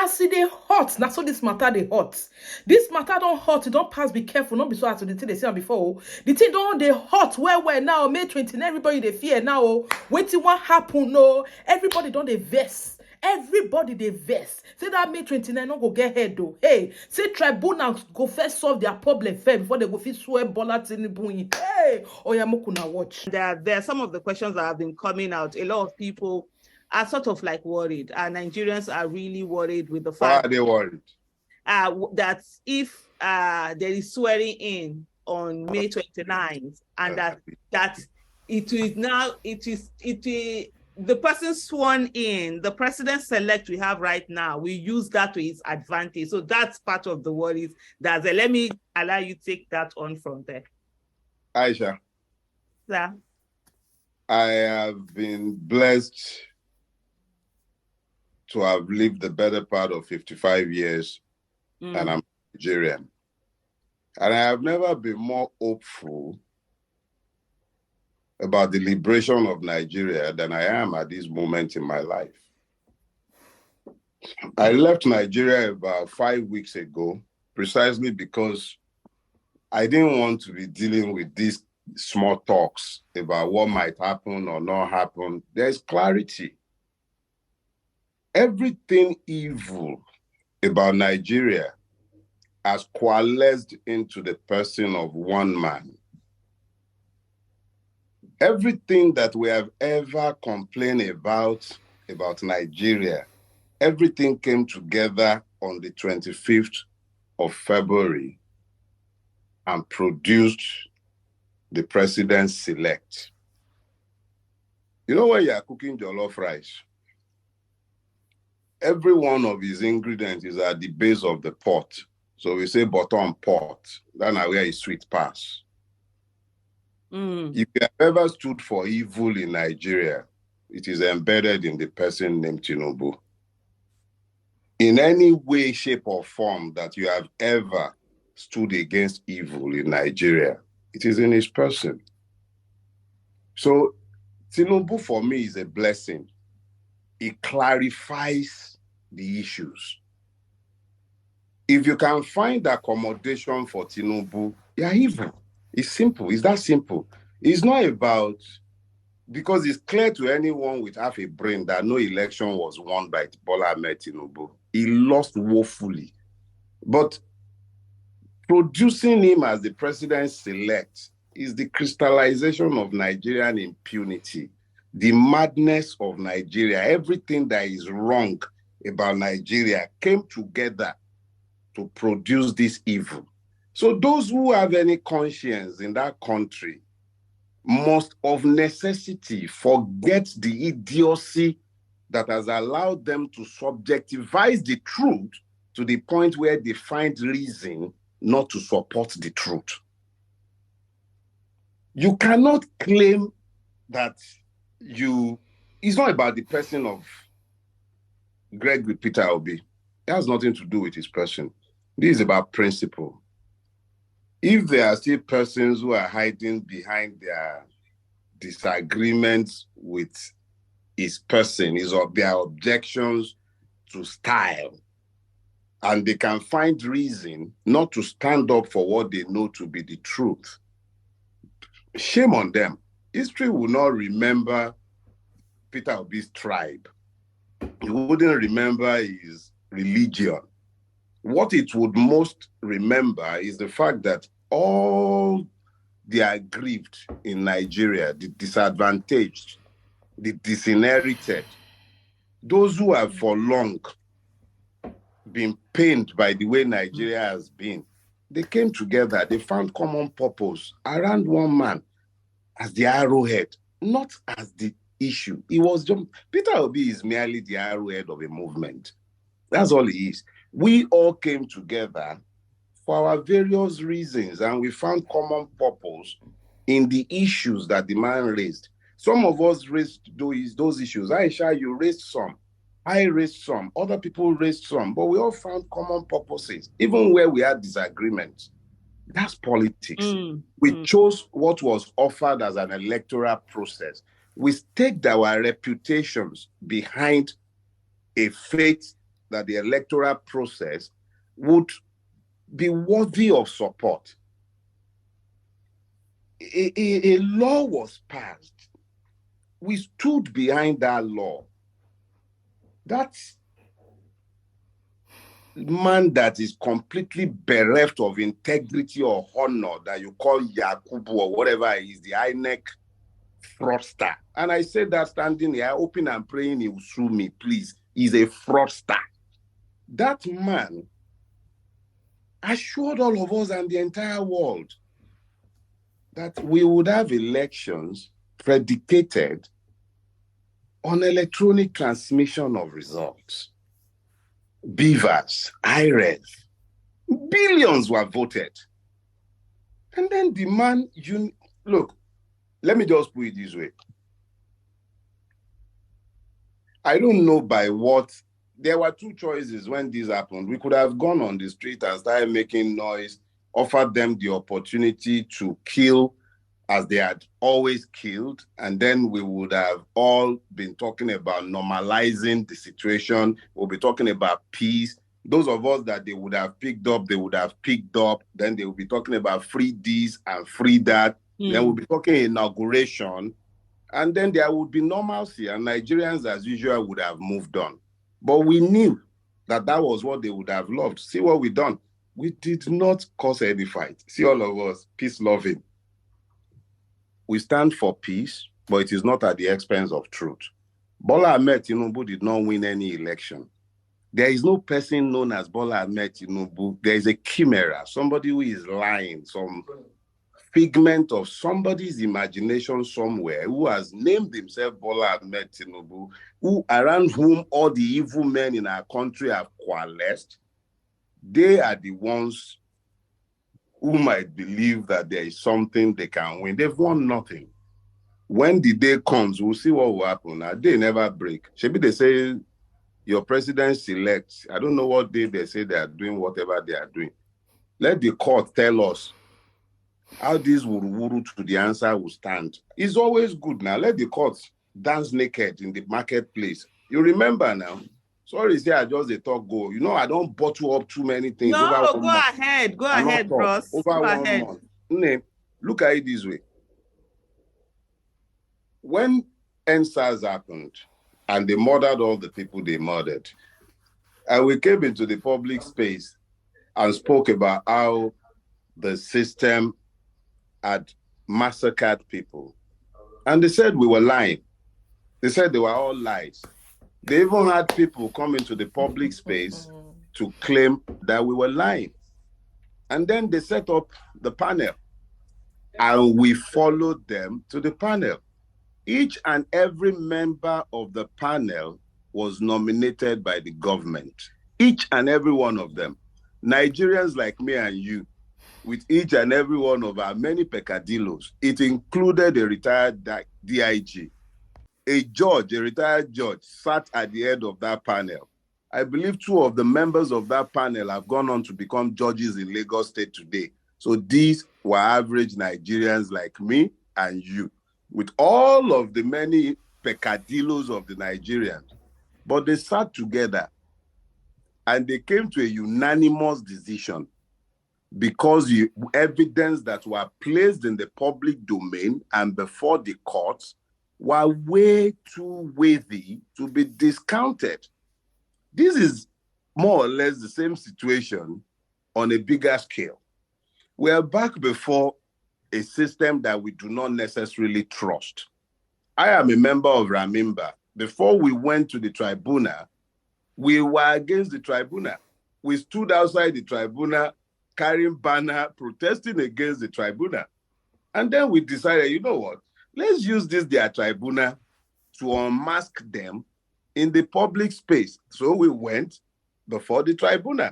As they hot, now so this matter they hot. This matter don't hot, it don't pass, be careful, not be so as to the thing they say before. The thing don't they hot where now, May 29, everybody they fear now. Waiting what happen, no. Everybody don't they vex. Everybody they vex. Say that May 29 not go get head though. Hey, say tribunals go first solve their problem first before they go fit swear Bola Tinubu in. Hey, Oyamokuna watch. There are some of the questions that have been coming out. A lot of people are sort of like worried. Nigerians are really worried with the fact. Why are they worried? That if there is swearing in on May 29th, and that it is the person sworn in, the president-elect we have right now, we use that to his advantage. So that's part of the worries. Let me allow you to take that on from there. Aisha. Yeah. I have been blessed to have lived the better part of 55 years, and I'm Nigerian. And I have never been more hopeful about the liberation of Nigeria than I am at this moment in my life. I left Nigeria about 5 weeks ago, precisely because I didn't want to be dealing with these small talks about what might happen or not happen. There's clarity. Everything evil about Nigeria has coalesced into the person of one man. Everything that we have ever complained about Nigeria, everything came together on the 25th of February and produced the president-elect. You know when you are cooking jollof rice, every one of his ingredients is at the base of the pot. So we say bottom pot. That's where his sweet pass. If you have ever stood for evil in Nigeria, it is embedded in the person named Tinubu. In any way, shape, or form that you have ever stood against evil in Nigeria, it is in his person. So Tinubu for me is a blessing. It clarifies the issues. If you can find accommodation for Tinubu, you're evil. It's simple. It's that simple. It's not about, because it's clear to anyone with half a brain that no election was won by Bola Ahmed Tinubu. He lost woefully. But producing him as the president-elect is the crystallization of Nigerian impunity, the madness of Nigeria. Everything that is wrong about Nigeria came together to produce this evil. So those who have any conscience in that country must of necessity forget the idiocy that has allowed them to subjectivize the truth to the point where they find reason not to support the truth. You cannot claim that it's not about the person of Gregory Peter Obi. It has nothing to do with his person. This is about principle. If there are still persons who are hiding behind their disagreements with his person, their objections to style, and they can find reason not to stand up for what they know to be the truth, shame on them. History will not remember Peter Obi's tribe. It wouldn't remember his religion. What it would most remember is the fact that all the aggrieved in Nigeria, the disadvantaged, the disinherited, those who have for long been pained by the way Nigeria has been, they came together, they found common purpose around one man as the arrowhead, not as the issue. It was just, Peter Obi is merely the arrowhead of a movement. That's all he is. We all came together for our various reasons, and we found common purpose in the issues that the man raised. Some of us raised those issues. Aisha, you raised some. I raised some. Other people raised some. But we all found common purposes, even where we had disagreements. That's politics. We chose what was offered as an electoral process. We staked our reputations behind a faith that the electoral process would be worthy of support. A law was passed. We stood behind that law. That man that is completely bereft of integrity or honor that you call Yakubu or whatever is the INEC fraudster. And I said that standing here, hoping and praying he will sue me, please. He's a fraudster. That man assured all of us and the entire world that we would have elections predicated on electronic transmission of results. Beavers, IREV, billions were voted. And then the man, look, let me just put it this way. I don't know by what, there were two choices when this happened. We could have gone on the street and started making noise, offered them the opportunity to kill as they had always killed, and then we would have all been talking about normalizing the situation. We'll be talking about peace. Those of us that they would have picked up, they would have picked up. Then they will be talking about free this and free that. Then we'll be talking inauguration. And then there would be normalcy, and Nigerians, as usual, would have moved on. But we knew that that was what they would have loved. See what we done. We did not cause any fight. See all of us, peace-loving. We stand for peace, but it is not at the expense of truth. Bola Ahmed Tinubu did not win any election. There is no person known as Bola Ahmed Tinubu. There is a chimera, somebody who is lying, some figment of somebody's imagination somewhere, who has named himself Bola Ahmed Tinubu, around whom all the evil men in our country have coalesced. They are the ones who might believe that there is something they can win. They've won nothing. When the day comes, we'll see what will happen. Now, they never break. Maybe they say your president selects. I don't know what day they say they are doing whatever they are doing. Let the court tell us how this wuru to the answer will stand. It's always good now. Let the courts dance naked in the marketplace. You remember now? Sorry, say I just a talk go. You know, I don't bottle up too many things. No, go ahead. Go ahead, Bros. Over go 1 ahead. month. Look at it this way. When NSAS happened and they murdered all the people they murdered, and we came into the public space and spoke about how the system had massacred people. And they said we were lying. They said they were all lies. They even had people come into the public space to claim that we were lying. And then they set up the panel, and we followed them to the panel. Each and every member of the panel was nominated by the government. Each and every one of them. Nigerians like me and you, with each and every one of our many peccadillos. It included a retired DIG. A judge, a retired judge, sat at the head of that panel. I believe 2 of the members of that panel have gone on to become judges in Lagos State today. So these were average Nigerians like me and you, with all of the many peccadillos of the Nigerians. But they sat together and they came to a unanimous decision because the evidence that were placed in the public domain and before the courts were way too weighty to be discounted. This is more or less the same situation on a bigger scale. We are back before a system that we do not necessarily trust. I am a member of Ramimba. Before we went to the tribunal, we were against the tribunal. We stood outside the tribunal carrying banner, protesting against the tribunal. And then we decided, you know what? Let's use their tribunal to unmask them in the public space. So we went before the tribunal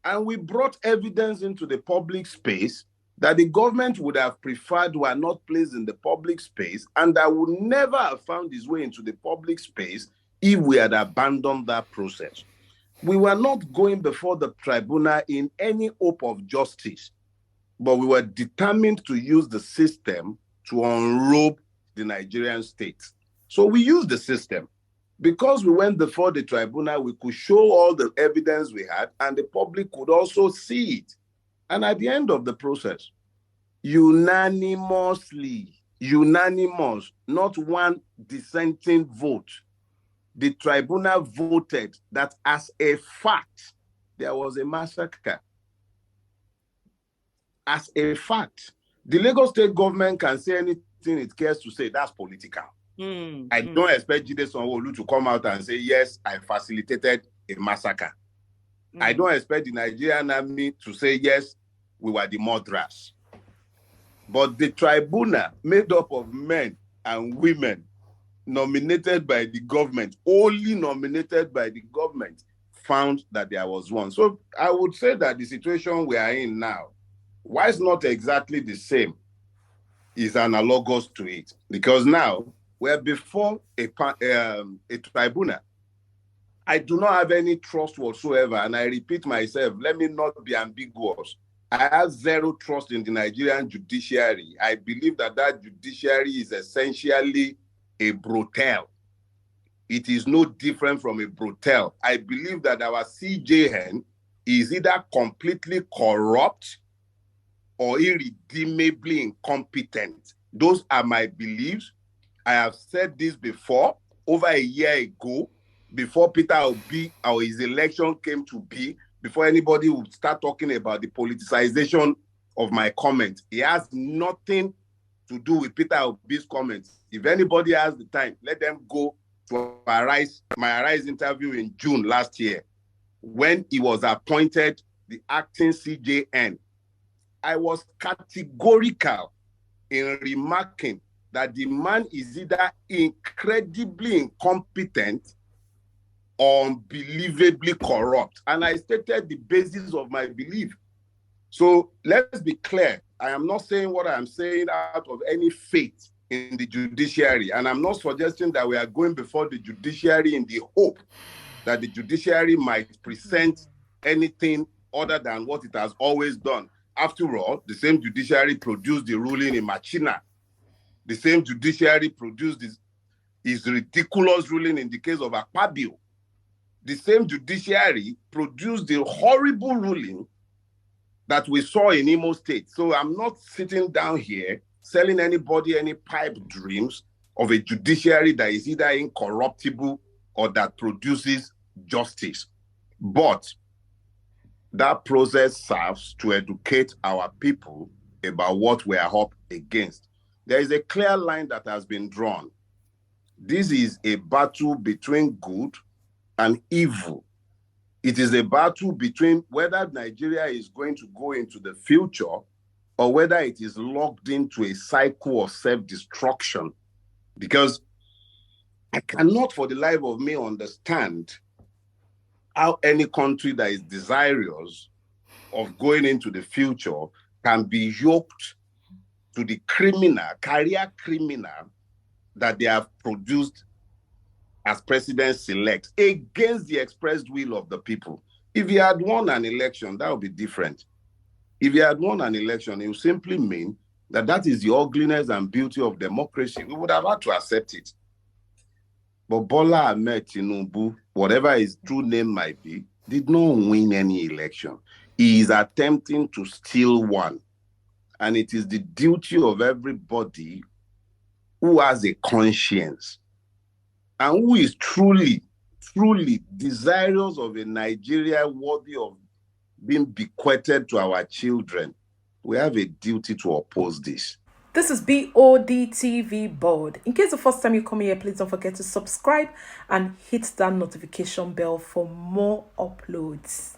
and we brought evidence into the public space that the government would have preferred were not placed in the public space and that would never have found its way into the public space if we had abandoned that process. We were not going before the tribunal in any hope of justice, but we were determined to use the system to unrobe the Nigerian state. So we used the system. Because we went before the tribunal, we could show all the evidence we had, and the public could also see it. And at the end of the process, unanimous, not one dissenting vote, the tribunal voted that as a fact, there was a massacre. As a fact, the Lagos state government can say anything it cares to say. That's political. I don't expect Jide Sanwo-Olu to come out and say, yes, I facilitated a massacre. I don't expect the Nigerian army to say, yes, we were the murderers. But the tribunal, made up of men and women, nominated by the government, only nominated by the government, found that there was one. So I would say that the situation we are in now, why it's not exactly the same, is analogous to it. Because now, we're before a tribunal. I do not have any trust whatsoever, and I repeat myself, let me not be ambiguous. I have zero trust in the Nigerian judiciary. I believe that that judiciary is essentially a brothel. It is no different from a brothel. I believe that our CJN is either completely corrupt or irredeemably incompetent. Those are my beliefs. I have said this before, over a year ago, before Peter Obi or his election came to be, before anybody would start talking about the politicization of my comments. It has nothing to do with Peter Obi's comments. If anybody has the time, let them go to my Arise interview in June last year, when he was appointed the acting CJN. I was categorical in remarking that the man is either incredibly incompetent or unbelievably corrupt. And I stated the basis of my belief. So let's be clear. I am not saying what I'm saying out of any faith in the judiciary. And I'm not suggesting that we are going before the judiciary in the hope that the judiciary might present anything other than what it has always done. After all, the same judiciary produced the ruling in Machina. The same judiciary produced his ridiculous ruling in the case of Akpabio. The same judiciary produced the horrible ruling that we saw in Imo State. So I'm not sitting down here selling anybody any pipe dreams of a judiciary that is either incorruptible or that produces justice. But that process serves to educate our people about what we are up against. There is a clear line that has been drawn. This is a battle between good and evil. It is a battle between whether Nigeria is going to go into the future or whether it is locked into a cycle of self-destruction. Because I cannot for the life of me understand how any country that is desirous of going into the future can be yoked to the career criminal that they have produced as president-elect against the expressed will of the people. If he had won an election, that would be different. If he had won an election, it would simply mean that that is the ugliness and beauty of democracy. We would have had to accept it. But Bola Ahmed Tinubu, whatever his true name might be, did not win any election. He is attempting to steal one. And it is the duty of everybody who has a conscience and who is truly, truly desirous of a Nigeria worthy of being bequeathed to our children. We have a duty to oppose this. This is Bod TV Bod. In case the first time you come here, please don't forget to subscribe and hit that notification bell for more uploads.